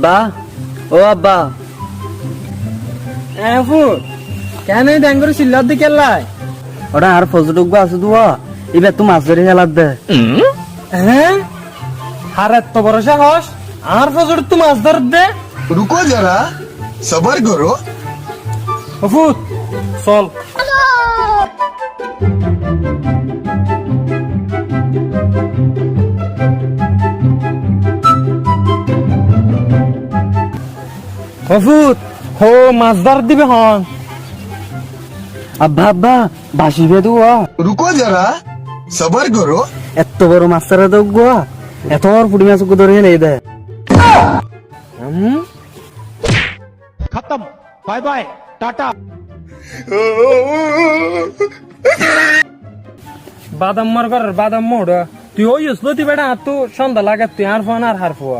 আব্বা, ও আব্বা। ফুট কেন ড্যাং করে চিল্লার দিকে লাই? ওটা আর ফজলুক আছে দুয়া, এবার তো মাছ ধরে খেলার দে। হ্যাঁ, আর এত বড় সাহস, আর ফজর তো মাছ ধর দে। रुको जरा सबर करो। ফুট চল। ফুট হো মাছ ধর দিবে হন। আব্বা আব্বা, বাসি বে দুয়া, रुको जरा सबर करो। এত বড় মাছ ছাড়া তো গোয়া, এত বড় পুটি মাছ ধরে খেলে দে। खत्म, बाय बाय, टाटा। বাদাম মার কর বাদাম মোড় তুই ওই ইসলতি বেটা তো সন্ধ্যা লাগা তুই আর ফোন আর হার ফোয়া